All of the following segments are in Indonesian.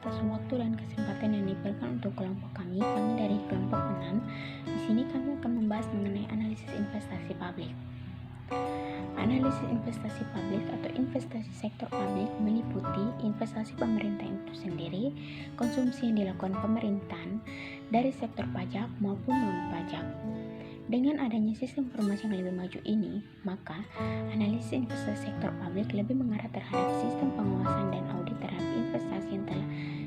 atas waktu dan kesempatan yang diberikan untuk kelompok kami dari kelompok 6. Di sini kami akan membahas mengenai analisis investasi publik. Analisis investasi publik atau investasi sektor publik meliputi investasi pemerintah itu sendiri, konsumsi yang dilakukan pemerintahan dari sektor pajak maupun non-pajak. Dengan adanya sistem informasi yang lebih maju ini, maka analisis investasi sektor publik lebih mengarah terhadap sistem pengawasan dan audit terhadap investasi yang telah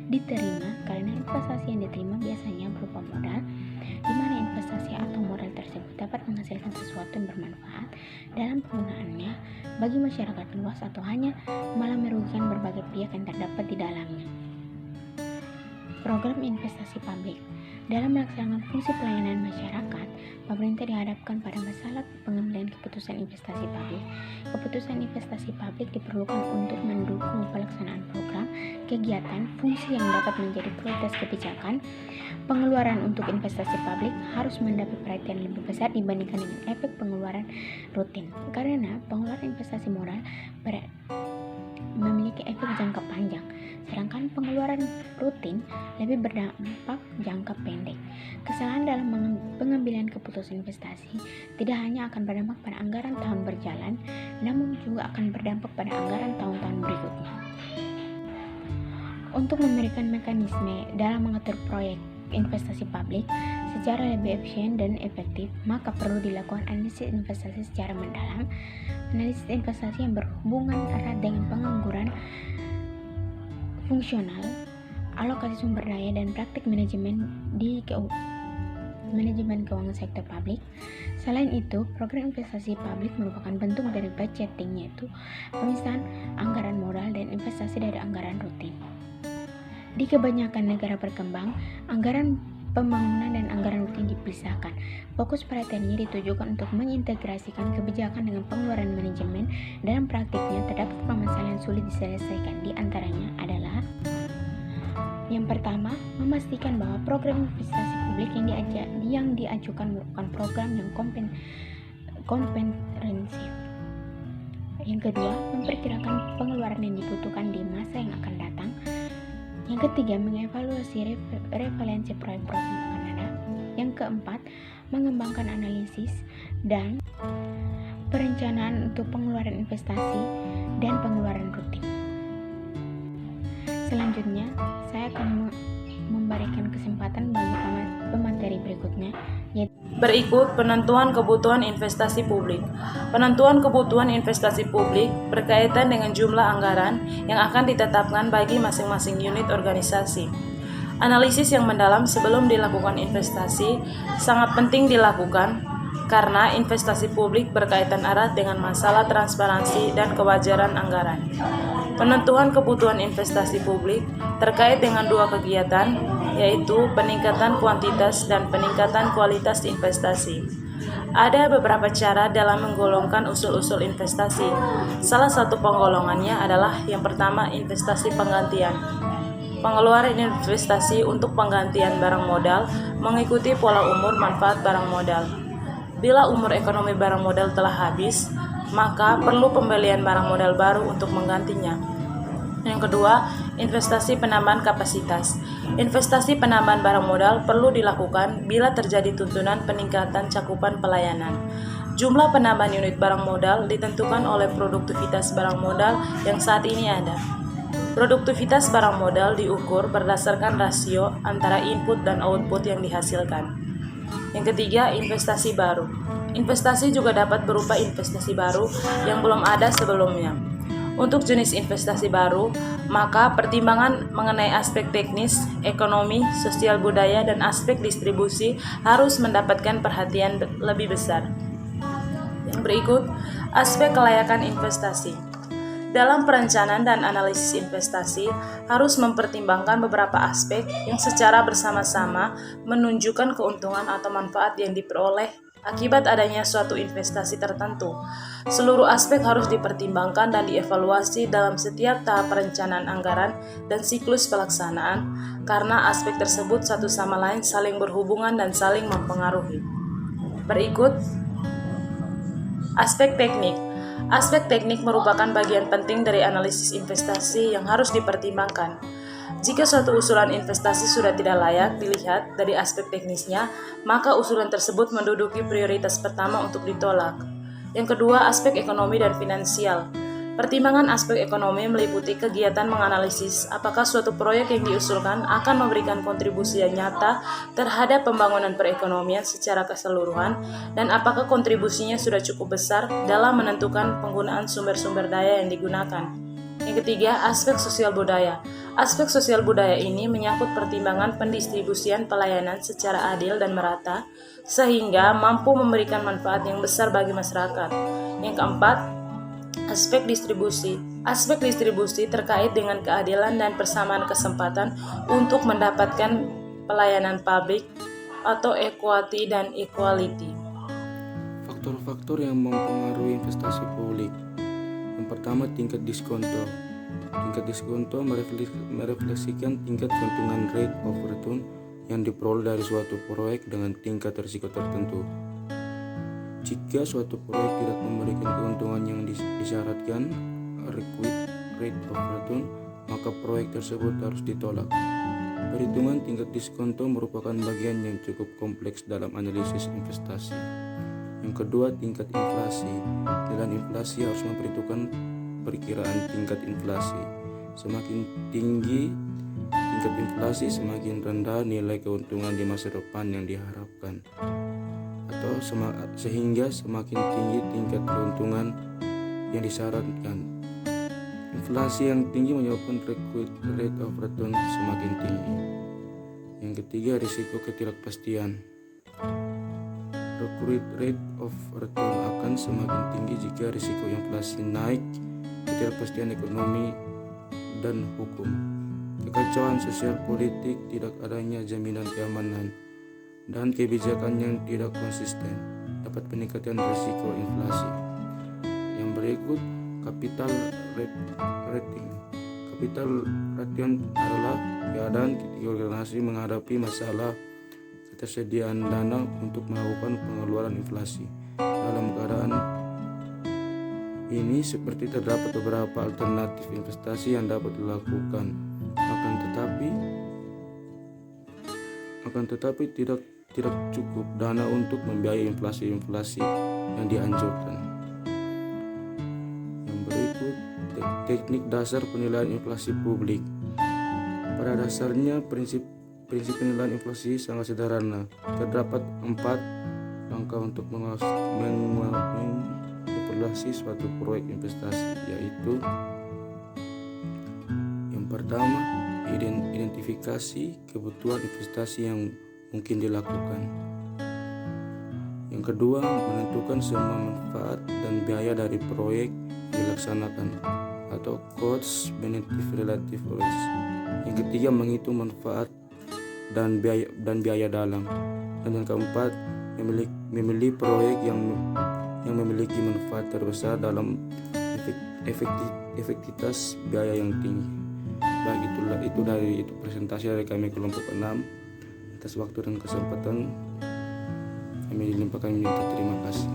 diterima, karena investasi yang diterima biasanya berupa modal, di mana investasi atau modal tersebut dapat menghasilkan sesuatu yang bermanfaat dalam penggunaannya bagi masyarakat luas atau hanya malah merugikan berbagai pihak yang terdapat di dalamnya. Program investasi publik. Dalam melaksanakan fungsi pelayanan masyarakat, pemerintah dihadapkan pada masalah pengambilan keputusan investasi publik. Keputusan investasi publik diperlukan untuk mendukung pelaksanaan program, kegiatan, fungsi yang dapat menjadi prioritas kebijakan. Pengeluaran untuk investasi publik harus mendapat perhatian lebih besar dibandingkan dengan efek pengeluaran rutin, karena pengeluaran investasi modal memiliki efek jangka panjang, sedangkan pengeluaran rutin lebih berdampak jangka pendek. Kesalahan dalam pengambilan keputusan investasi tidak hanya akan berdampak pada anggaran tahun berjalan, namun juga akan berdampak pada anggaran tahun-tahun berikutnya. Untuk memberikan mekanisme dalam mengatur proyek investasi publik secara lebih efisien dan efektif, maka perlu dilakukan analisis investasi secara mendalam. Analisis investasi yang berhubungan erat dengan pengangguran fungsional, alokasi sumber daya, dan praktik manajemen keuangan sektor publik. Selain itu, program investasi publik merupakan bentuk dari budgeting, yaitu pemisahan anggaran modal dan investasi dari anggaran rutin. Di kebanyakan negara berkembang, anggaran pembangunan dan anggaran rutin dipisahkan. Fokus perhatiannya ditujukan untuk mengintegrasikan kebijakan dengan pengeluaran manajemen. Dalam praktiknya, terdapat permasalahan sulit diselesaikan. Di antaranya adalah: yang pertama, memastikan bahwa program investasi publik yang diajukan merupakan program yang komprehensif. Yang kedua, memperkirakan pengeluaran yang dibutuhkan di masa yang akan datang. Yang ketiga, mengevaluasi revalensi proyek-proyek yang akan ada. Yang keempat, mengembangkan analisis dan perencanaan untuk pengeluaran investasi dan pengeluaran rutin. Selanjutnya, saya akan memberikan kesempatan bagi pemateri berikutnya, yaitu berikut penentuan kebutuhan investasi publik. Penentuan kebutuhan investasi publik berkaitan dengan jumlah anggaran yang akan ditetapkan bagi masing-masing unit organisasi. Analisis yang mendalam sebelum dilakukan investasi sangat penting dilakukan karena investasi publik berkaitan erat dengan masalah transparansi dan kewajaran anggaran. Penentuan kebutuhan investasi publik terkait dengan dua kegiatan, yaitu peningkatan kuantitas dan peningkatan kualitas investasi. Ada beberapa cara dalam menggolongkan usul-usul investasi. Salah satu penggolongannya adalah yang pertama, investasi penggantian. Pengeluaran investasi untuk penggantian barang modal mengikuti pola umur manfaat barang modal. Bila umur ekonomi barang modal telah habis, maka perlu pembelian barang modal baru untuk menggantinya. Yang kedua, investasi penambahan kapasitas. Investasi penambahan barang modal perlu dilakukan bila terjadi tuntunan peningkatan cakupan pelayanan. Jumlah penambahan unit barang modal ditentukan oleh produktivitas barang modal yang saat ini ada. Produktivitas barang modal diukur berdasarkan rasio antara input dan output yang dihasilkan. Yang ketiga, investasi baru. Investasi juga dapat berupa investasi baru yang belum ada sebelumnya. Untuk jenis investasi baru, maka pertimbangan mengenai aspek teknis, ekonomi, sosial budaya, dan aspek distribusi harus mendapatkan perhatian lebih besar. Yang berikut, aspek kelayakan investasi. Dalam perencanaan dan analisis investasi harus mempertimbangkan beberapa aspek yang secara bersama-sama menunjukkan keuntungan atau manfaat yang diperoleh akibat adanya suatu investasi tertentu. Seluruh aspek harus dipertimbangkan dan dievaluasi dalam setiap tahap perencanaan anggaran dan siklus pelaksanaan, karena aspek tersebut satu sama lain saling berhubungan dan saling mempengaruhi. Berikut aspek teknik. Aspek teknik merupakan bagian penting dari analisis investasi yang harus dipertimbangkan. Jika suatu usulan investasi sudah tidak layak dilihat dari aspek teknisnya, maka usulan tersebut menduduki prioritas pertama untuk ditolak. Yang kedua, aspek ekonomi dan finansial. Pertimbangan aspek ekonomi meliputi kegiatan menganalisis apakah suatu proyek yang diusulkan akan memberikan kontribusi yang nyata terhadap pembangunan perekonomian secara keseluruhan dan apakah kontribusinya sudah cukup besar dalam menentukan penggunaan sumber-sumber daya yang digunakan. Yang ketiga, aspek sosial budaya. Aspek sosial budaya ini menyangkut pertimbangan pendistribusian pelayanan secara adil dan merata sehingga mampu memberikan manfaat yang besar bagi masyarakat. Yang keempat, aspek distribusi. Aspek distribusi terkait dengan keadilan dan persamaan kesempatan untuk mendapatkan pelayanan publik atau equity dan equality. Faktor-faktor yang mempengaruhi investasi publik. Yang pertama, tingkat diskonto. Tingkat diskonto merefleksikan tingkat keuntungan rate of return yang diperoleh dari suatu proyek dengan tingkat risiko tertentu. Jika suatu proyek tidak memberikan keuntungan yang disyaratkan required rate of return, maka proyek tersebut harus ditolak. Perhitungan tingkat diskonto merupakan bagian yang cukup kompleks dalam analisis investasi. Yang kedua, tingkat inflasi. Nilai inflasi harus memperhitungkan perkiraan tingkat inflasi. Semakin tinggi tingkat inflasi, semakin rendah nilai keuntungan di masa depan yang diharapkan. Atau sehingga semakin tinggi tingkat keuntungan yang disyaratkan. Inflasi yang tinggi menyebabkan required rate of return semakin tinggi. Yang ketiga, risiko ketidakpastian. Required rate of return akan semakin tinggi jika risiko inflasi naik, ketidakpastian ekonomi dan hukum, kekacauan sosial politik, tidak adanya jaminan keamanan, dan kebijakan yang tidak konsisten dapat meningkatkan risiko inflasi. Yang berikut, capital rating. Capital rating adalah keadaan ketika organisasi menghadapi masalah ketersediaan dana untuk melakukan pengeluaran inflasi. Dalam keadaan ini seperti terdapat beberapa alternatif investasi yang dapat dilakukan, akan tetapi tidak cukup dana untuk membiayai inflasi yang dianjurkan. Yang berikut, teknik dasar penilaian inflasi publik. Pada dasarnya, prinsip penilaian inflasi sangat sederhana. Terdapat 4 langkah untuk mengevaluasi suatu proyek investasi, yaitu yang pertama, identifikasi kebutuhan investasi yang mungkin dilakukan. Yang kedua, menentukan semua manfaat dan biaya dari proyek dilaksanakan atau cost benefit relative risk. Yang ketiga, menghitung manfaat dan biaya dalam. Dan yang keempat, memilih proyek yang memiliki manfaat terbesar dalam efektivitas biaya yang tinggi. Baik, itu presentasi dari kami kelompok 6. Atas waktu dan kesempatan kami dilimpahkan, minta terima kasih.